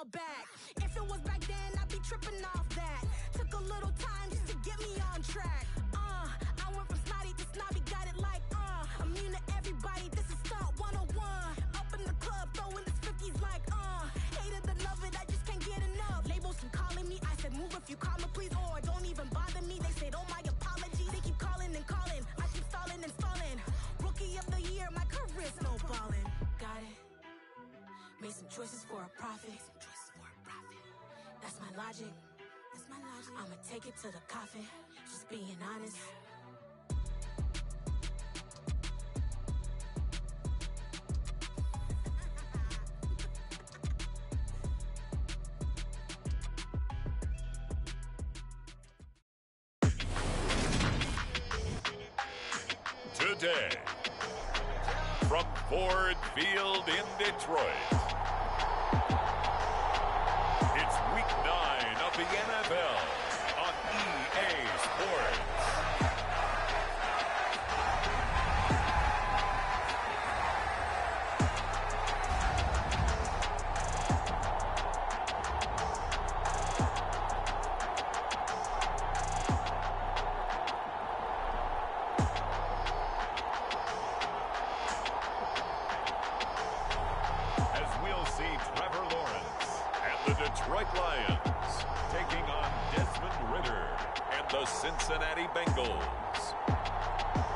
all back. If it was back then, I'd be tripping off that. Took a little time just to get me on track. I went from snotty to snobby, got it like, immune to everybody, this is stunt 101. Up in the club, throwing this 50s like, hate it, love it, I just can't get enough. Labels keep calling me, I said move if you call me please, or don't even bother me. They said, oh my apologies, they keep calling and calling, I keep stalling and stalling. Rookie of the year, my career snowballing. Got it, made some choices for a profit. That's my logic. I'ma take it to the coffin, just being honest. Today, from Ford Field in Detroit, it's Week 9 of the NFL on EA Sports. Detroit Lions taking on Desmond Ridder and the Cincinnati Bengals.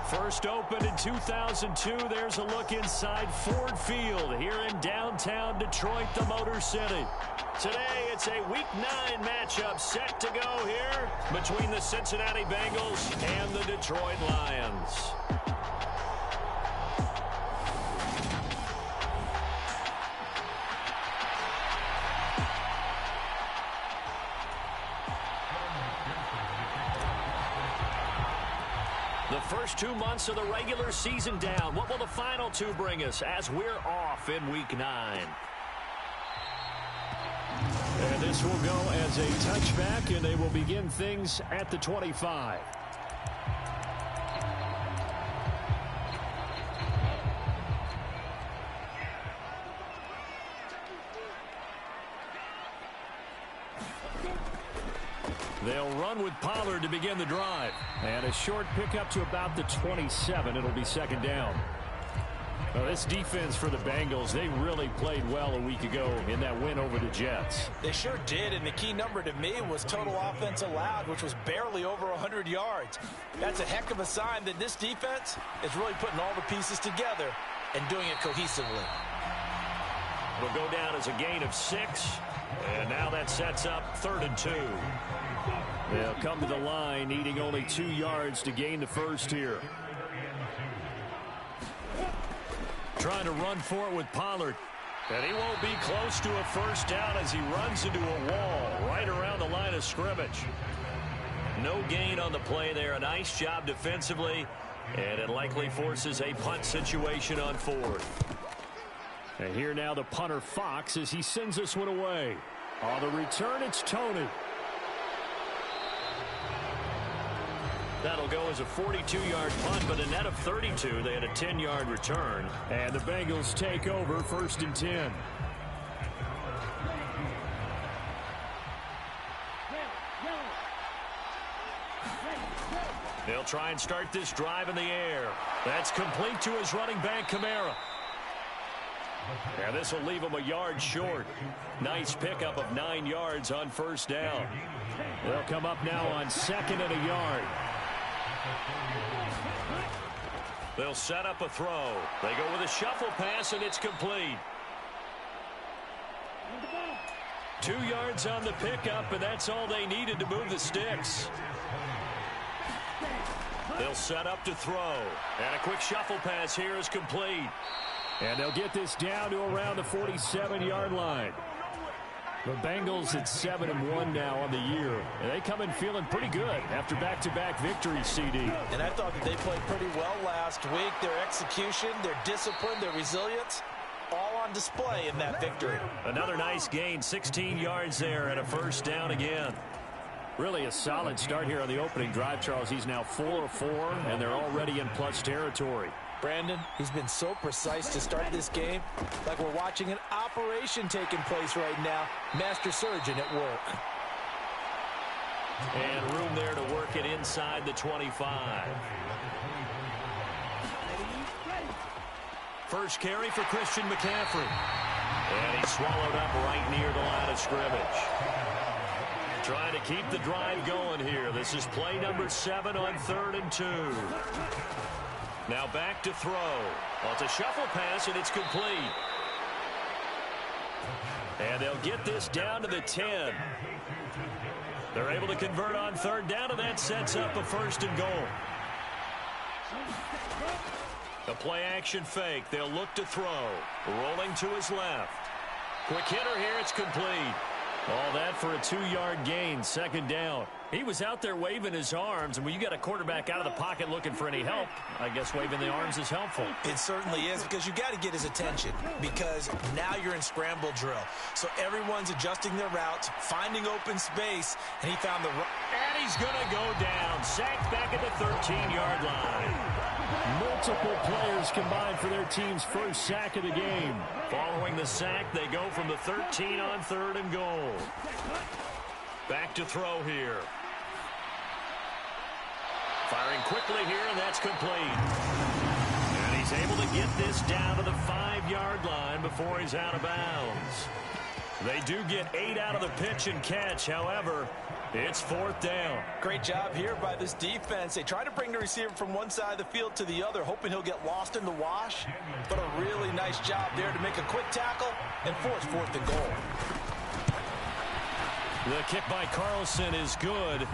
First opened in 2002, there's a look inside Ford Field here in downtown Detroit, the Motor City. Today, it's a Week 9 matchup set to go here between the Cincinnati Bengals and the Detroit Lions. The first 2 months of the regular season down. What will the final 2 bring us as we're off in Week 9? And this will go as a touchback, and they will begin things at the 25. They'll run with Pollard to begin the drive. And a short pickup to about the 27. It'll be second down. Well, this defense for the Bengals, they really played well a week ago in that win over the Jets. They sure did, and the key number to me was total offense allowed, which was barely over 100 yards. That's a heck of a sign that this defense is really putting all the pieces together and doing it cohesively. It'll go down as a gain of 6, and now that sets up 3rd and 2. They'll come to the line, needing only 2 yards to gain the first here. Trying to run for it with Pollard. And he won't be close to a first down as he runs into a wall right around the line of scrimmage. No gain on the play there. A nice job defensively. And it likely forces a punt situation on 4th. And here now the punter Fox as he sends this one away. On the return, it's Tony. That'll go as a 42-yard punt, but a net of 32. They had a 10-yard return. And the Bengals take over 1st and 10. They'll try and start this drive in the air. That's complete to his running back, Kamara. And this will leave him a yard short. Nice pickup of 9 yards on first down. They'll come up now on 2nd and a yard. They'll set up a throw. They go with a shuffle pass, and it's complete. 2 yards on the pickup, and that's all they needed to move the sticks. They'll set up to throw. And a quick shuffle pass here is complete. And they'll get this down to around the 47-yard line. The Bengals at 7-1 now on the year. And they come in feeling pretty good after back-to-back victories, CD. And I thought that they played pretty well last week. Their execution, their discipline, their resilience, all on display in that victory. Another nice gain, 16 yards there and a first down again. Really a solid start here on the opening drive, Charles. He's now 4 of 4, and they're already in plus territory. Brandon, he's been so precise to start this game, like we're watching an operation taking place right now. Master surgeon at work. And room there to work it inside the 25. First carry for Christian McCaffrey. And he's swallowed up right near the line of scrimmage. Trying to keep the drive going here. This is play number 7 on 3rd and 2. Now back to throw. Well, it's a shuffle pass, and it's complete. And they'll get this down to the 10. They're able to convert on 3rd down, and that sets up a 1st and goal. A play-action fake. They'll look to throw. Rolling to his left. Quick hitter here. It's complete. All that for a 2-yard gain. 2nd down. He was out there waving his arms, and when you got a quarterback out of the pocket looking for any help, I guess waving the arms is helpful. It certainly is, because you got to get his attention, because now you're in scramble drill. So everyone's adjusting their routes, finding open space, and he found the right. And he's going to go down. Sacked back at the 13-yard line. Multiple players combined for their team's first sack of the game. Following the sack, they go from the 13 on 3rd and goal. Back to throw here. Firing quickly here, and that's complete. And he's able to get this down to the 5-yard line before he's out of bounds. They do get 8 out of the pitch and catch. However, it's 4th down. Great job here by this defense. They try to bring the receiver from one side of the field to the other, hoping he'll get lost in the wash. But a really nice job there to make a quick tackle and force 4th and goal. The kick by Carlson is good.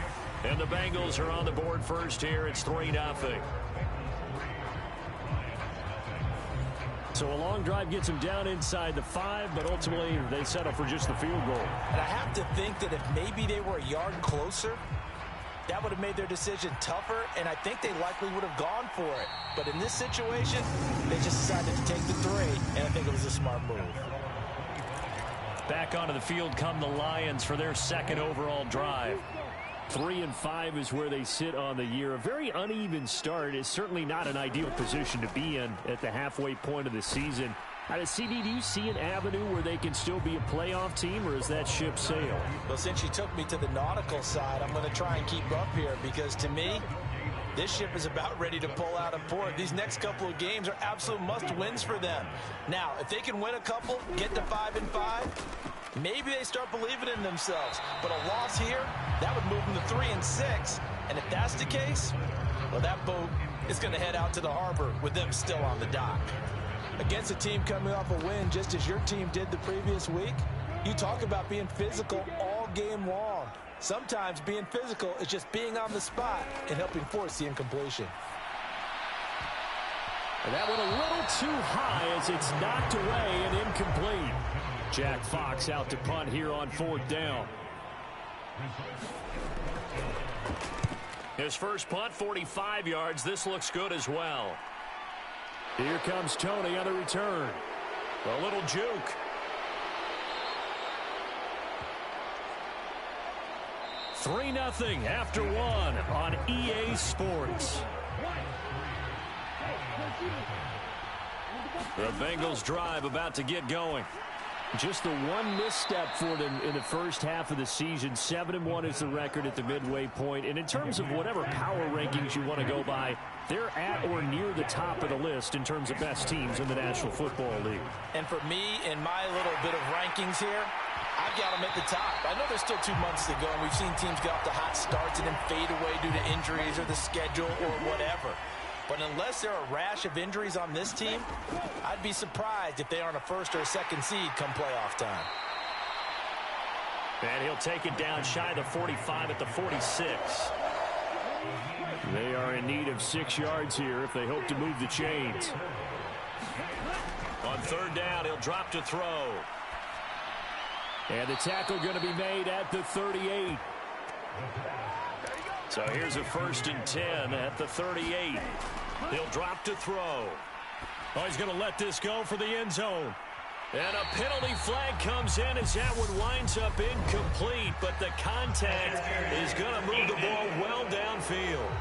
And the Bengals are on the board first here. It's 3-0. So a long drive gets them down inside the 5, but ultimately they settle for just the field goal. And I have to think that if maybe they were a yard closer, that would have made their decision tougher, and I think they likely would have gone for it. But in this situation, they just decided to take the 3, and I think it was a smart move. Back onto the field come the Lions for their 2nd overall drive. 3-5 is where they sit on the year. A very uneven start is certainly not an ideal position to be in at the halfway point of the season. CD, do you see an avenue where they can still be a playoff team, or is that ship sailed? Well, since you took me to the nautical side, I'm going to try and keep up here, because to me, this ship is about ready to pull out of port. These next couple of games are absolute must-wins for them. Now, if they can win a couple, get to 5-5, maybe they start believing in themselves. But a loss here, that would move them to 3-6. And if that's the case, well, that boat is going to head out to the harbor with them still on the dock. Against a team coming off a win just as your team did the previous week, you talk about being physical all game long. Sometimes being physical is just being on the spot and helping force the incompletion. And that one a little too high as it's knocked away and incomplete. Jack Fox out to punt here on 4th down. His first punt, 45 yards. This looks good as well. Here comes Tony on the return. A little juke. 3-0 after 1 on EA Sports. The Bengals drive about to get going. Just the one misstep for them in the first half of the season. 7-1 is the record at the midway point. And in terms of whatever power rankings you want to go by, they're at or near the top of the list in terms of best teams in the National Football League. And for me, in my little bit of rankings here, I've got them at the top. I know there's still 2 months to go, and we've seen teams get off to hot starts and then fade away due to injuries or the schedule or whatever. But unless there are a rash of injuries on this team, I'd be surprised if they aren't a 1st or a 2nd seed come playoff time. And he'll take it down shy of the 45 at the 46. They are in need of 6 yards here if they hope to move the chains. On 3rd down, he'll drop to throw. And the tackle going to be made at the 38. So here's a 1st and 10 at the 38. He'll drop to throw. Oh, he's going to let this go for the end zone. And a penalty flag comes in as that one winds up incomplete, but the contact is going to move the ball well downfield.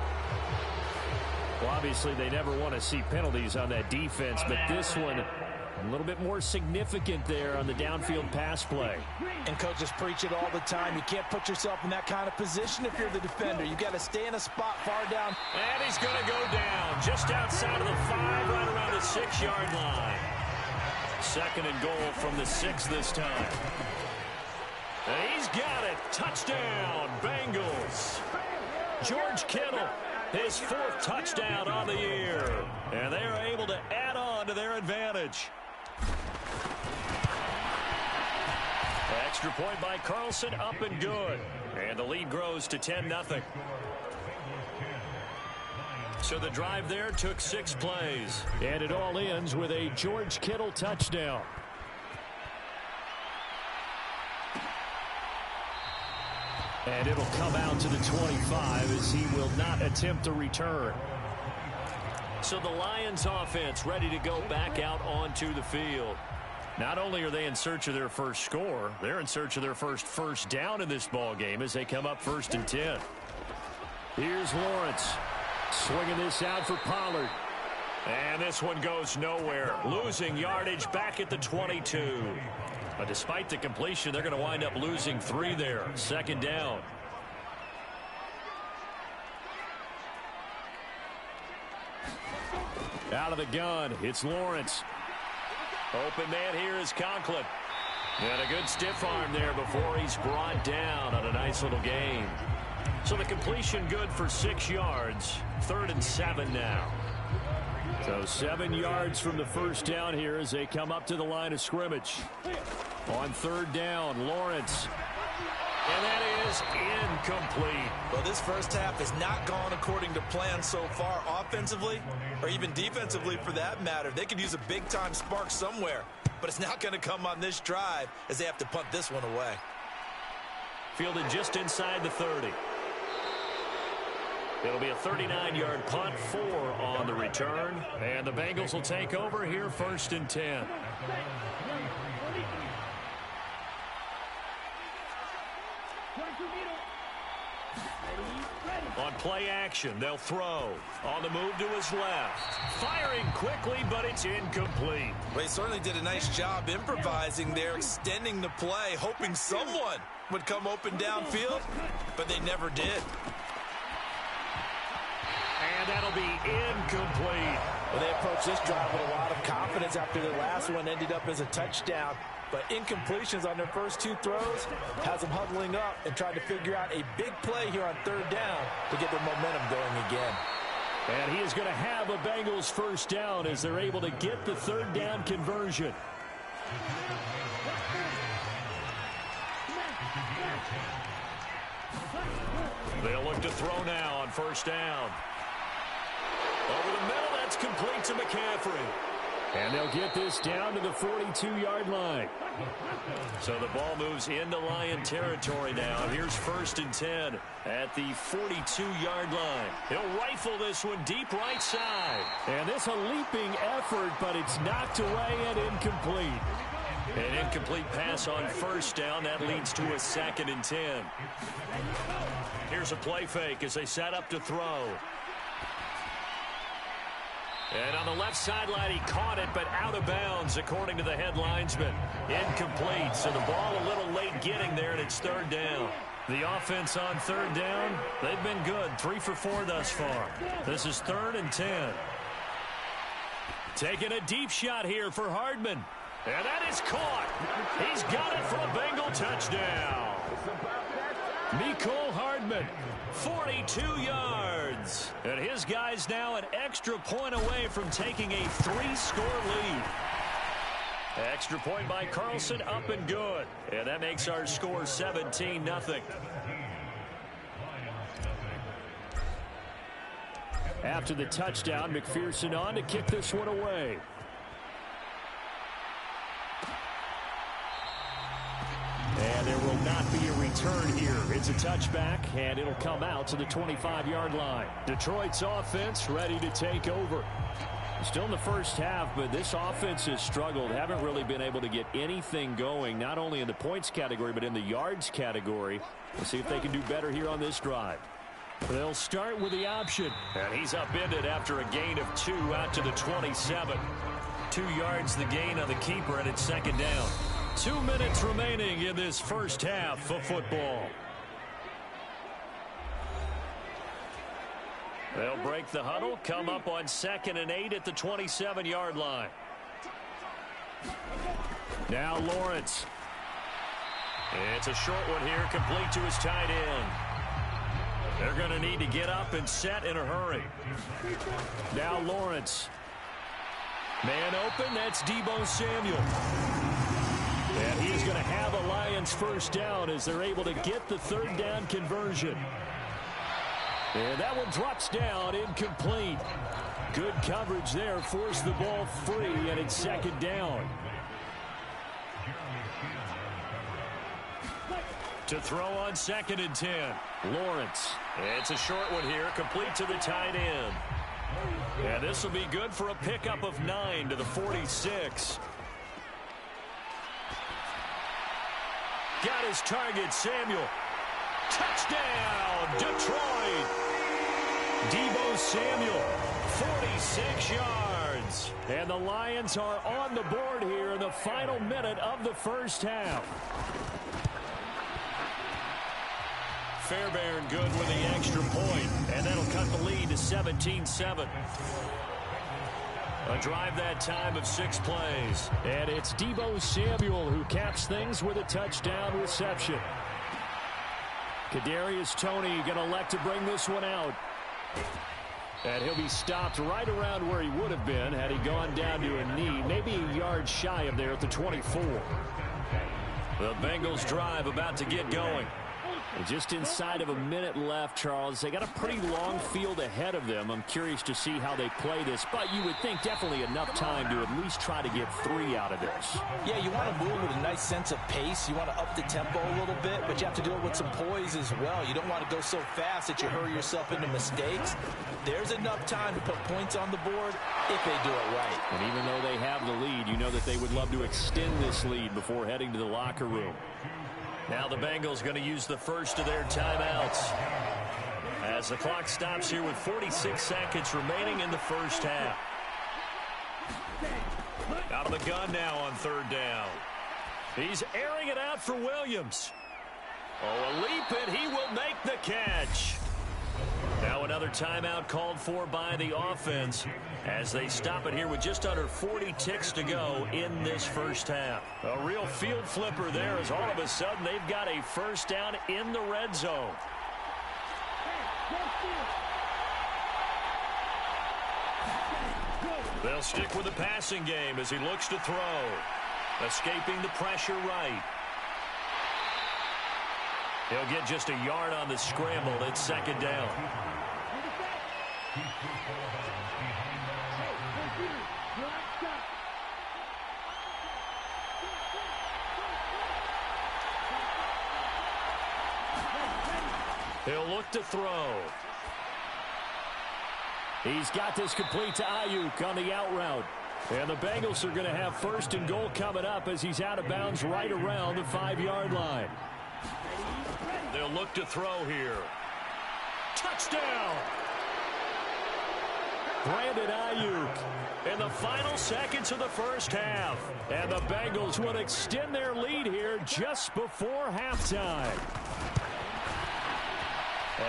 Well, obviously, they never want to see penalties on that defense, but this one a little bit more significant there on the downfield pass play. And coaches preach it all the time. You can't put yourself in that kind of position if you're the defender. You got to stay in a spot far down. And he's going to go down just outside of the 5, right around the 6-yard line. 2nd and goal from the 6 this time. And he's got it. Touchdown, Bengals. George Kittle, his 4th touchdown on the year. And they are able to add on to their advantage. Extra point by Carlson, up and good. And the lead grows to 10-0. So the drive there took 6 plays. And it all ends with a George Kittle touchdown. And it'll come out to the 25 as he will not attempt to return. So the Lions offense ready to go back out onto the field. Not only are they in search of their first score, they're in search of their first down in this ball game as they come up 1st and 10. Here's Lawrence swinging this out for Pollard. And this one goes nowhere. Losing yardage back at the 22. But despite the completion, they're going to wind up losing 3 there. 2nd down. Out of the gun, it's Lawrence. Open man here is Conklin. And a good stiff arm there before he's brought down on a nice little gain. So the completion good for 6 yards. 3rd and 7 now. So 7 yards from the first down here as they come up to the line of scrimmage. On 3rd down, Lawrence. And that is incomplete. Well, this first half has not gone according to plan so far offensively or even defensively for that matter. They could use a big-time spark somewhere, but it's not going to come on this drive as they have to punt this one away. Fielded just inside the 30. It'll be a 39-yard punt, 4 on the return. And the Bengals will take over here 1st and 10. On play action, they'll throw. On the move to his left. Firing quickly, but it's incomplete. They certainly did a nice job improvising there, extending the play, hoping someone would come open downfield, but they never did. And that'll be incomplete. Well, they approached this drive with a lot of confidence after their last one ended up as a touchdown. But incompletions on their first 2 throws has them huddling up and trying to figure out a big play here on 3rd down to get their momentum going again. And he is going to have a Bengals first down as they're able to get the 3rd down conversion. They'll look to throw now on 1st down. Over the middle, that's complete to McCaffrey. And they'll get this down to the 42-yard line. So the ball moves into Lion territory now. Here's 1st and 10 at the 42-yard line. He'll rifle this one deep right side. And this a leaping effort, but it's knocked away and incomplete. An incomplete pass on 1st down. That leads to a 2nd and 10. Here's a play fake as they set up to throw. And on the left sideline, he caught it, but out of bounds, according to the head linesman. Incomplete, so the ball a little late getting there, and it's 3rd down. The offense on 3rd down, they've been good. 3 for 4 thus far. This is 3rd and 10. Taking a deep shot here for Hardman. And that is caught. He's got it for a Bengal touchdown. Mecole Hardman, 42 yards. And his guys now an extra point away from taking a 3-score lead. Extra point by Carlson, up and good. And that makes our score 17-0. After the touchdown, McPherson on to kick this one away. And there will not be a return here. It's a touchback, and it'll come out to the 25-yard line. Detroit's offense ready to take over. Still in the first half, but this offense has struggled. Haven't really been able to get anything going, not only in the points category, but in the yards category. We'll see if they can do better here on this drive. They'll start with the option. And he's upended after a gain of 2 out to the 27. 2 yards the gain on the keeper, and it's second down. 2 minutes remaining in this first half of football. They'll break the huddle, come up on 2nd and 8 at the 27-yard line. Now Lawrence. It's a short one here, complete to his tight end. They're going to need to get up and set in a hurry. Now Lawrence. Man open, that's Deebo Samuel. And he is going to have a Lions first down as they're able to get the 3rd down conversion. And that one drops down, incomplete. Good coverage there, forced the ball free, and it's second down. To throw on 2nd and 10. Lawrence. It's a short one here, complete to the tight end. And this will be good for a pickup of 9 to the 46. Got his target, Samuel. Touchdown, Detroit. Deebo Samuel, 46 yards. And the Lions are on the board here in the final minute of the first half. Fairbairn good with the extra point, and that'll cut the lead to 17-7. A drive that time of 6 plays. And it's Deebo Samuel who caps things with a touchdown reception. Kadarius Toney going to elect to bring this one out. And he'll be stopped right around where he would have been had he gone down to a knee, maybe a yard shy of there at the 24. The Bengals drive about to get going. Just inside of a minute left, Charles. They got a pretty long field ahead of them. I'm curious to see how they play this, but you would think definitely enough time to at least try to get 3 out of this. Yeah, you want to move with a nice sense of pace. You want to up the tempo a little bit, but you have to do it with some poise as well. You don't want to go so fast that you hurry yourself into mistakes. There's enough time to put points on the board if they do it right. And even though they have the lead, you know that they would love to extend this lead before heading to the locker room. Now the Bengals going to use the first of their timeouts as the clock stops here with 46 seconds remaining in the first half. Out of the gun now on 3rd down. He's airing it out for Williams. Oh, a leap, and he will make the catch. Now another timeout called for by the offense as they stop it here with just under 40 ticks to go in this first half. A real field flipper there as all of a sudden they've got a first down in the red zone. They'll stick with the passing game as he looks to throw. Escaping the pressure right. He'll get just a yard on the scramble. It's second down. He'll look to throw. He's got this complete to Ayuk on the out route. And the Bengals are going to have 1st and goal coming up as he's out of bounds right around the 5-yard line. They'll look to throw here. Touchdown! Brandon Ayuk in the final seconds of the first half. And the Bengals will extend their lead here just before halftime.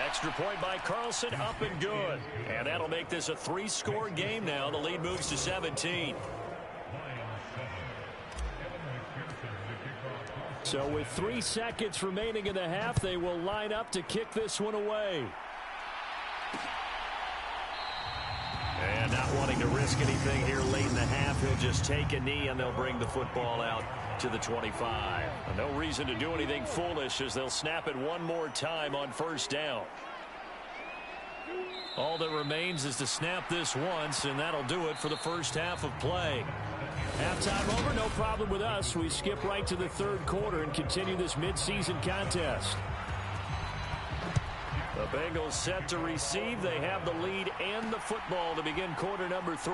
Extra point by Carlson, up and good. And that'll make this a 3-score game now. The lead moves to 17. So with 3 seconds remaining in the half, they will line up to kick this one away. And not wanting to risk anything here late in the half, he'll just take a knee and they'll bring the football out to the 25. No reason to do anything foolish as they'll snap it one more time on 1st down. All that remains is to snap this once, and that'll do it for the first half of play. Halftime over, no problem with us. We skip right to the 3rd quarter and continue this midseason contest. The Bengals set to receive. They have the lead and the football to begin quarter number 3.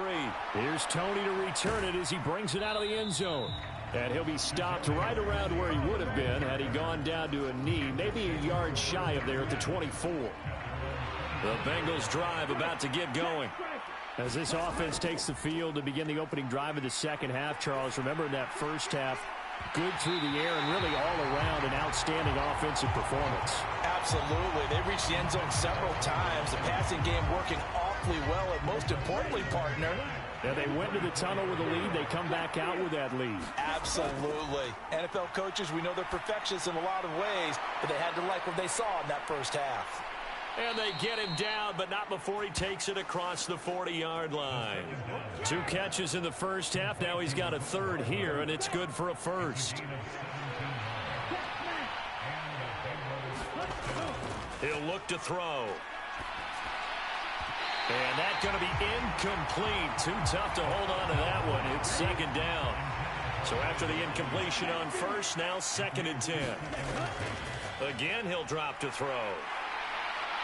Here's Toney to return it as he brings it out of the end zone. And he'll be stopped right around where he would have been had he gone down to a knee, maybe a yard shy of there at the 24. The Bengals drive about to get going. As this offense takes the field to begin the opening drive of the second half, Charles, remember in that first half, good through the air and really all around an outstanding offensive performance. Absolutely. They reached the end zone several times. The passing game working awfully well, and most importantly, partner, yeah, they went to the tunnel with a lead. They come back out with that lead. Absolutely. NFL coaches, we know they're perfectionists in a lot of ways, but they had to like what they saw in that first half. And they get him down, but not before he takes it across the 40-yard line. 2 catches in the first half. Now he's got a third here, and it's good for a first. He'll look to throw. And that's going to be incomplete. Too tough to hold on to that one. It's second down. So after the incompletion on first, now 2nd and 10. Again, he'll drop to throw.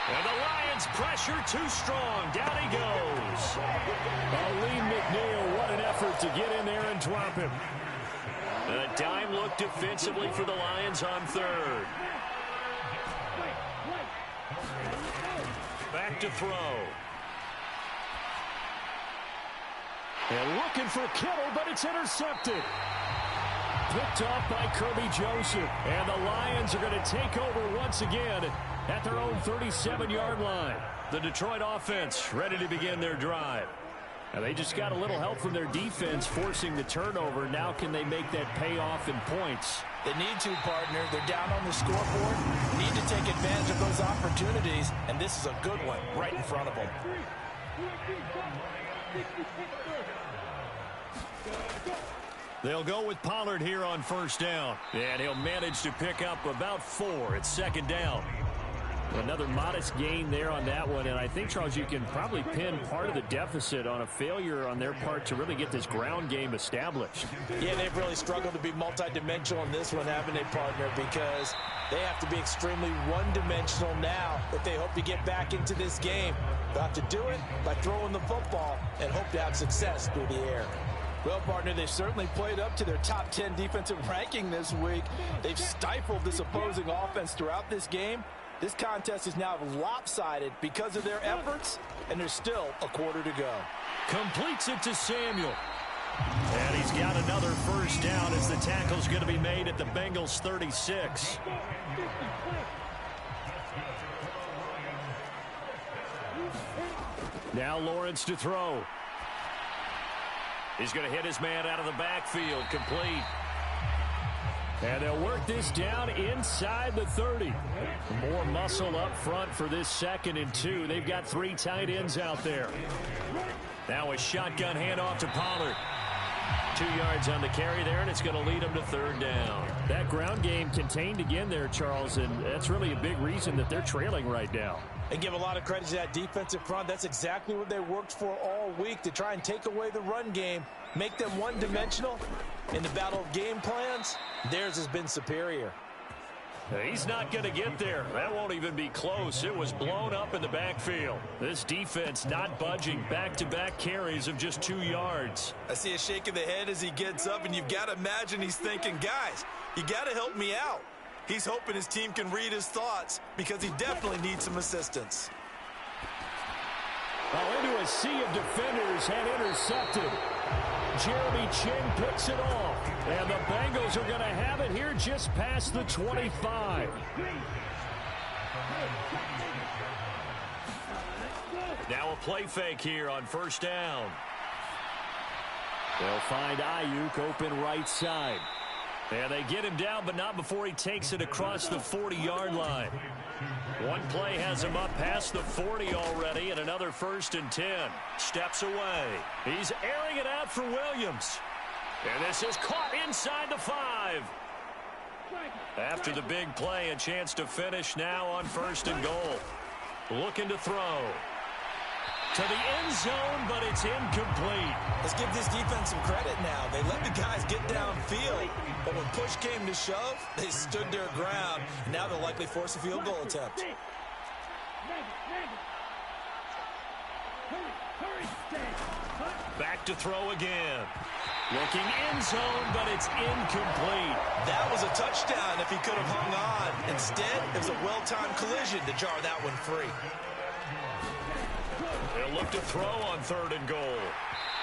And the Lions pressure too strong. Down he goes. Lee McNeil, what an effort to get in there and drop him. And a dime look defensively for the Lions on third. Back to throw. And looking for Kittle, but it's intercepted. Picked off by Kirby Joseph. And the Lions are going to take over once again at their own 37-yard line. The Detroit offense ready to begin their drive. Now they just got a little help from their defense forcing the turnover. Now can they make that pay off in points? They need to, partner. They're down on the scoreboard. Need to take advantage of those opportunities, and this is a good one right in front of them. They'll go with Pollard here on first down. And he'll manage to pick up about 4. It's 2nd down. Another modest gain there on that one, and I think, Charles, you can probably pin part of the deficit on a failure on their part to really get this ground game established. Yeah, they've really struggled to be multidimensional in this one, haven't they, partner, because they have to be extremely one-dimensional now if they hope to get back into this game. They'll have to do it by throwing the football and hope to have success through the air. Well, partner, they've certainly played up to their top 10 defensive ranking this week. They've stifled this opposing offense throughout this game. This contest is now lopsided because of their efforts, and there's still a quarter to go. Completes it to Samuel. And he's got another first down as the tackle's going to be made at the Bengals 36. Now Lawrence to throw. He's going to hit his man out of the backfield. Complete. And they'll work this down inside the 30. More muscle up front for this 2nd and 2. They've got 3 tight ends out there. Now a shotgun handoff to Pollard. 2 yards on the carry there, and it's going to lead him to 3rd down. That ground game contained again there, Charles, and that's really a big reason that they're trailing right now. And give a lot of credit to that defensive front. That's exactly what they worked for all week, to try and take away the run game, make them one-dimensional. In the battle of game plans, theirs has been superior. He's not going to get there. That won't even be close. It was blown up in the backfield. This defense not budging. Back-to-back carries of just 2 yards. I see a shake of the head as he gets up, and you've got to imagine he's thinking, guys, you got to help me out. He's hoping his team can read his thoughts because he definitely needs some assistance. Into a sea of defenders and intercepted. Jeremy Chinn picks it off. And the Bengals are going to have it here just past the 25. Now a play fake here on first down. They'll find Ayuk open right side. And they get him down, but not before he takes it across the 40-yard line. One play has him up past the 40 already, and another 1st and 10. Steps away. He's airing it out for Williams. And this is caught inside the 5. After the big play, a chance to finish now on 1st and goal. Looking to throw. To the end zone, but it's incomplete. Let's give this defense some credit now. They let the guys get downfield, but when push came to shove, they stood their ground. And now they'll likely force a field goal attempt. Back to throw again. Looking end zone, but it's incomplete. That was a touchdown if he could have hung on. Instead, it was a well-timed collision to jar that one free. They'll look to throw on 3rd and goal.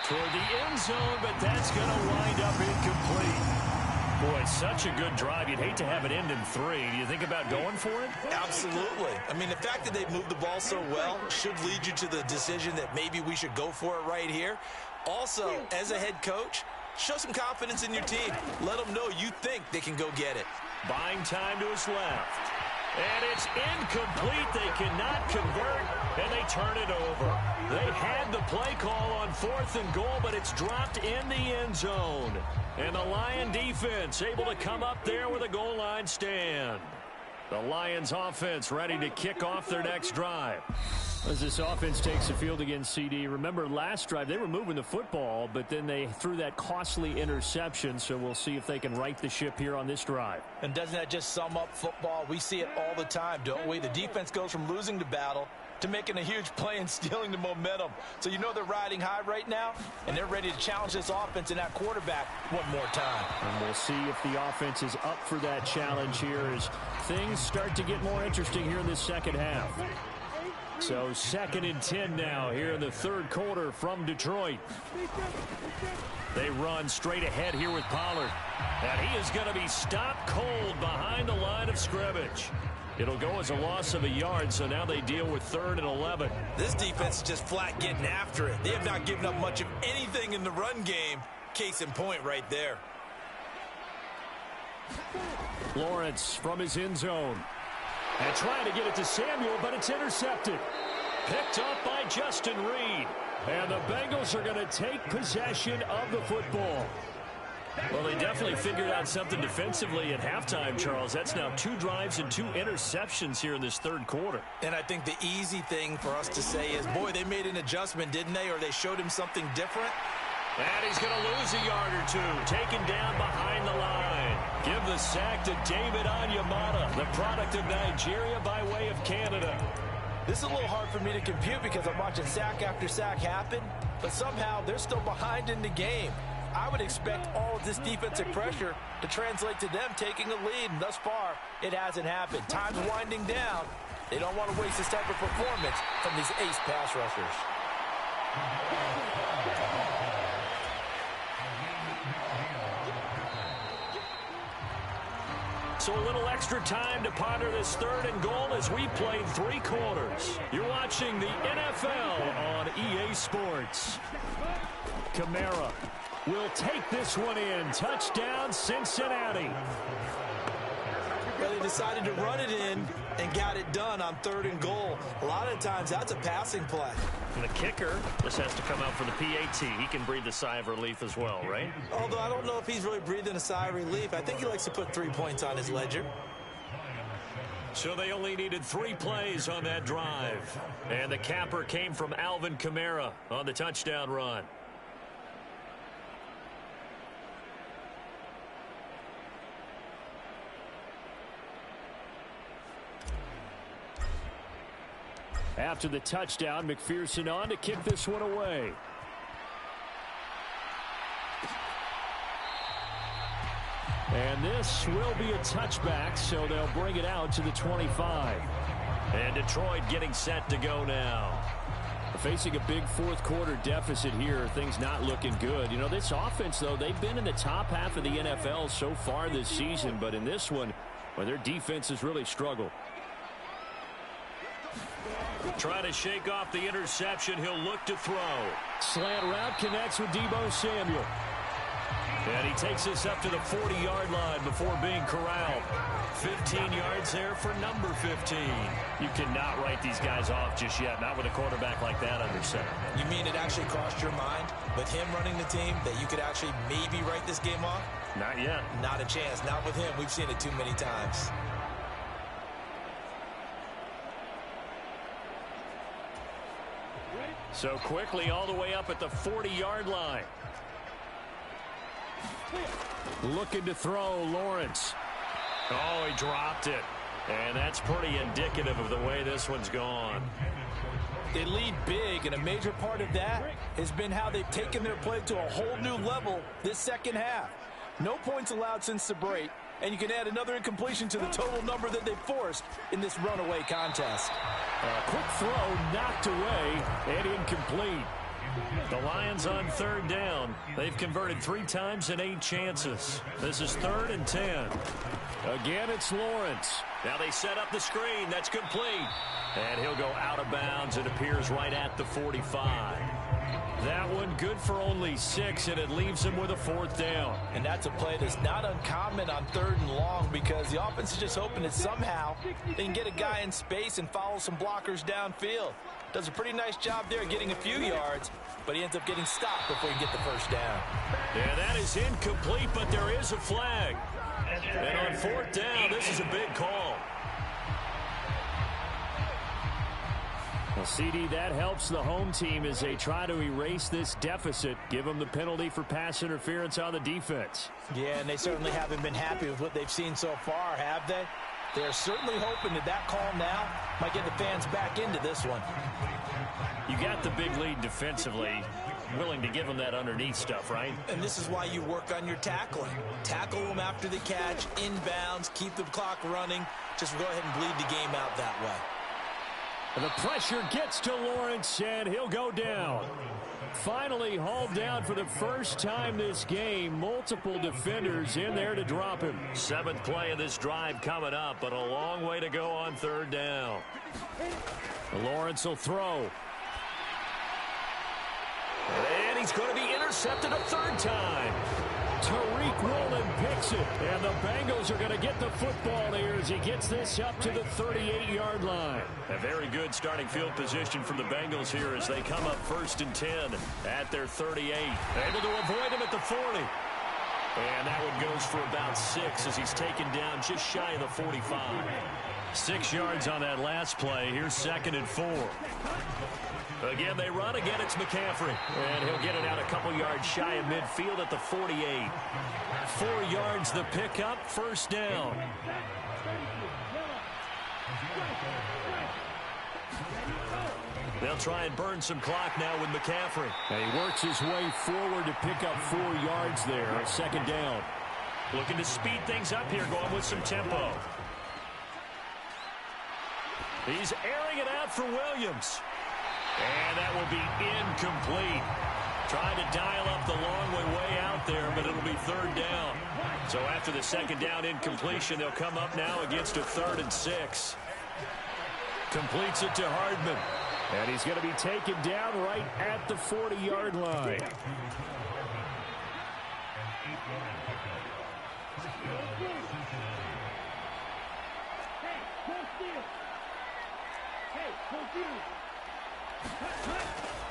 Toward the end zone, but that's going to wind up incomplete. Boy, such a good drive. You'd hate to have it end in 3. Do you think about going for it? Absolutely. I mean, the fact that they've moved the ball so well should lead you to the decision that maybe we should go for it right here. Also, as a head coach, show some confidence in your team. Let them know you think they can go get it. Buying time to his left. And it's incomplete. They cannot convert, and they turn it over. They had the play call on 4th and goal, but it's dropped in the end zone. And the Lion defense able to come up there with a goal line stand. The Lions offense ready to kick off their next drive. As this offense takes the field against CD, remember last drive they were moving the football, but then they threw that costly interception, so we'll see if they can right the ship here on this drive. And doesn't that just sum up football? We see it all the time, don't we? The defense goes from losing the battle to making a huge play and stealing the momentum. So you know they're riding high right now, and they're ready to challenge this offense and that quarterback one more time. And we'll see if the offense is up for that challenge here as things start to get more interesting here in this second half. So 2nd and 10 now here in the 3rd quarter from Detroit. They run straight ahead here with Pollard. And he is going to be stopped cold behind the line of scrimmage. It'll go as a loss of a yard, so now they deal with 3rd and 11. This defense is just flat getting after it. They have not given up much of anything in the run game. Case in point right there. Lawrence from his end zone. And trying to get it to Samuel, but it's intercepted. Picked up by Justin Reed. And the Bengals are going to take possession of the football. Well, they definitely figured out something defensively at halftime, Charles. That's now 2 drives and 2 interceptions here in this 3rd quarter. And I think the easy thing for us to say is, boy, they made an adjustment, didn't they? Or they showed him something different. And he's going to lose a yard or 2. Taken down behind the line. Give the sack to David Onyemata, the product of Nigeria by way of Canada. This is a little hard for me to compute because I'm watching sack after sack happen, but somehow they're still behind in the game. I would expect all of this defensive pressure to translate to them taking a lead, and thus far, it hasn't happened. Time's winding down. They don't want to waste this type of performance from these ace pass rushers. So a little extra time to ponder this 3rd and goal as we played 3 quarters. You're watching the NFL on EA Sports. Kamara will take this one in. Touchdown, Cincinnati. Well, they decided to run it in and got it done on 3rd and goal. A lot of times, that's a passing play. And the kicker just has to come out for the PAT. He can breathe a sigh of relief as well, right? Although I don't know if he's really breathing a sigh of relief. I think he likes to put 3 points on his ledger. So they only needed 3 plays on that drive. And the capper came from Alvin Kamara on the touchdown run. After the touchdown, McPherson on to kick this one away. And this will be a touchback, so they'll bring it out to the 25. And Detroit getting set to go now. Facing a big 4th quarter deficit here, things not looking good. You know, this offense, though, they've been in the top half of the NFL so far this season, but in this one, well, their defense has really struggled. Trying to shake off the interception. He'll look to throw. Slant route connects with Deebo Samuel. And he takes this up to the 40-yard line before being corralled. 15 yards there for number 15. You cannot write these guys off just yet, not with a quarterback like that under center. You mean it actually crossed your mind with him running the team that you could actually maybe write this game off? Not yet. Not a chance. Not with him. We've seen it too many times. So quickly all the way up at the 40-yard line. Looking to throw, Lawrence. Oh, he dropped it. And that's pretty indicative of the way this one's gone. They lead big, and a major part of that has been how they've taken their play to a whole new level this second half. No points allowed since the break, and you can add another incompletion to the total number that they forced in this runaway contest. A quick throw knocked away and incomplete. The Lions on third down. They've converted 3 times in 8 chances. This is 3rd and 10. Again, it's Lawrence. Now they set up the screen. That's complete. And he'll go out of bounds. It appears right at the 45. That one good for only 6, and it leaves him with a 4th down. And that's a play that's not uncommon on 3rd and long because the offense is just hoping that somehow they can get a guy in space and follow some blockers downfield. Does a pretty nice job there getting a few yards, but he ends up getting stopped before he can get the first down. Yeah, that is incomplete, but there is a flag. And on 4th down, this is a big call. Well, CD, that helps the home team as they try to erase this deficit, give them the penalty for pass interference on the defense. Yeah, and they certainly haven't been happy with what they've seen so far, have they? They're certainly hoping that that call now might get the fans back into this one. You got the big lead defensively, willing to give them that underneath stuff, right? And this is why you work on your tackling. Tackle them after the catch, inbounds, keep the clock running. Just go ahead and bleed the game out that way. The pressure gets to Lawrence, and he'll go down. Finally hauled down for the first time this game. Multiple defenders in there to drop him. 7th play of this drive coming up, but a long way to go on 3rd down. Lawrence will throw. And he's going to be intercepted a 3rd time. Tariq Woolen picks it, and the Bengals are going to get the football here as he gets this up to the 38-yard line. A very good starting field position from the Bengals here as they come up 1st and 10 at their 38. Able to avoid him at the 40. And that one goes for about 6 as he's taken down just shy of the 45. 6 yards on that last play. Here's 2nd and 4. Again, they run. Again, it's McCaffrey. And he'll get it out a couple yards shy of midfield at the 48. 4 yards the pickup, 1st down. They'll try and burn some clock now with McCaffrey. And he works his way forward to pick up 4 yards there. 2nd down. Looking to speed things up here, going with some tempo. He's airing it out for Williams. And that will be incomplete. Trying to dial up the long way out there, but it'll be 3rd down. So after the 2nd down incompletion, they'll come up now against a 3rd and 6. Completes it to Hardman. And he's going to be taken down right at the 40-yard line.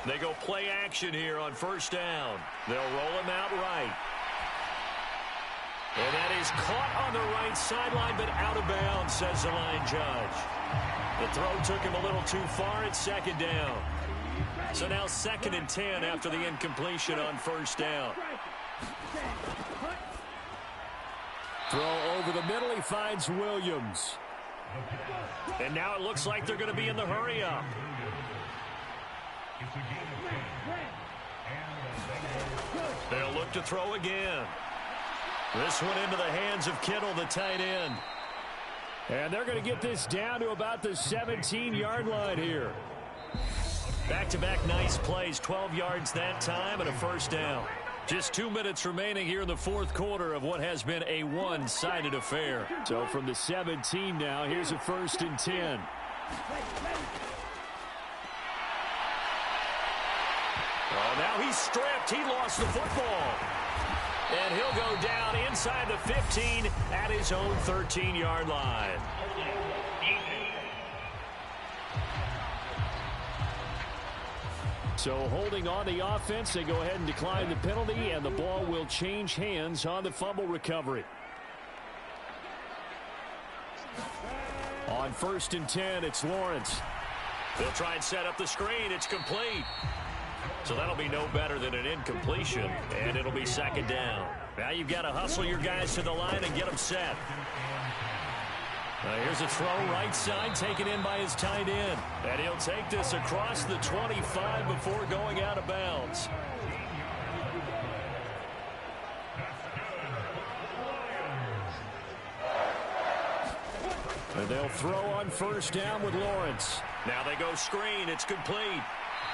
They go play action here on 1st down. They'll roll him out right. And that is caught on the right sideline, but out of bounds, says the line judge. The throw took him a little too far. It's 2nd down. So now 2nd and 10 after the incompletion on 1st down. Throw over the middle. He finds Williams. And now it looks like they're going to be in the hurry-up. They'll look to throw again. This one into the hands of Kittle, the tight end. And they're going to get this down to about the 17-yard line here. Back-to-back nice plays, 12 yards that time and a 1st down. Just 2 minutes remaining here in the 4th quarter of what has been a one-sided affair. So from the 17 now, here's a 1st and 10. Oh, now he's stripped. He lost the football. And he'll go down inside the 15 at his own 13-yard line. So holding on the offense, they go ahead and decline the penalty, and the ball will change hands on the fumble recovery. On 1st and 10, it's Lawrence. They'll try and set up the screen. It's complete. So that'll be no better than an incompletion, and it'll be 2nd down. Now you've got to hustle your guys to the line and get them set. Here's a throw right side taken in by his tight end. And he'll take this across the 25 before going out of bounds. And they'll throw on first down with Lawrence. Now they go screen. It's complete.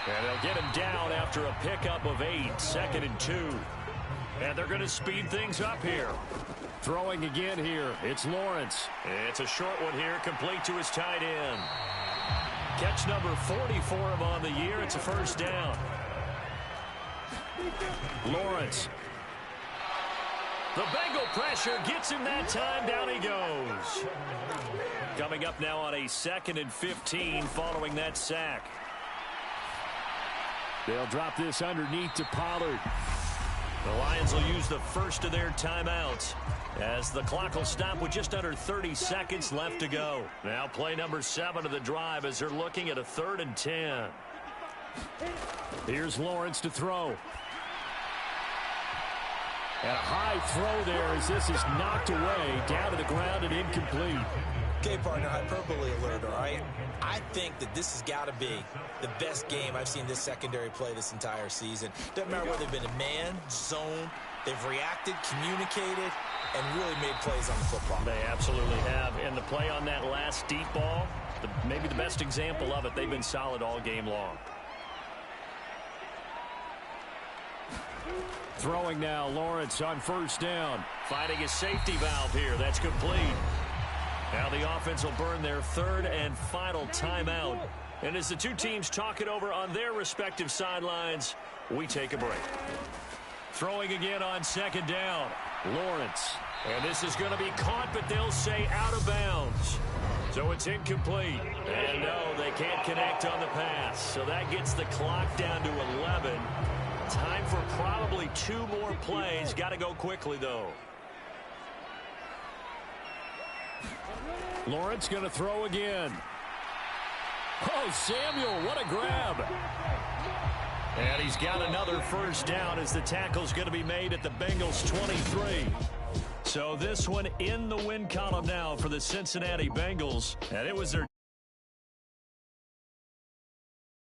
And they'll get him down after a pickup of 8. 2nd and 2. And they're going to speed things up here. Throwing again here. It's Lawrence. It's a short one here, complete to his tight end. Catch number 40 for him on the year. It's a first down. Lawrence. The Bengal pressure gets him that time. Down he goes. Coming up now on a 2nd and 15 following that sack. They'll drop this underneath to Pollard. The Lions will use the first of their timeouts as the clock will stop with just under 30 seconds left to go. Now play number 7 of the drive as they're looking at a 3rd and 10. Here's Lawrence to throw. And a high throw there as this is knocked away, down to the ground and incomplete. Okay, partner, hyperbole alert, all right? I think that this has got to be the best game I've seen this secondary play this entire season. Doesn't matter whether they've been in man, zone, they've reacted, communicated, and really made plays on the football. They absolutely have. And the play on that last deep ball, maybe the best example of it, they've been solid all game long. Throwing now, Lawrence on first down. Finding his safety valve here. That's complete. Now the offense will burn their 3rd and final timeout. And as the two teams talk it over on their respective sidelines, we take a break. Throwing again on 2nd down. Lawrence. And this is going to be caught, but they'll say out of bounds. So it's incomplete. And no, they can't connect on the pass. So that gets the clock down to 11. Time for probably 2 more plays. Got to go quickly, though. Lawrence going to throw again. Oh, Samuel, what a grab. And he's got another first down as the tackle's going to be made at the Bengals 23. So this one in the win column now for the Cincinnati Bengals. And it was their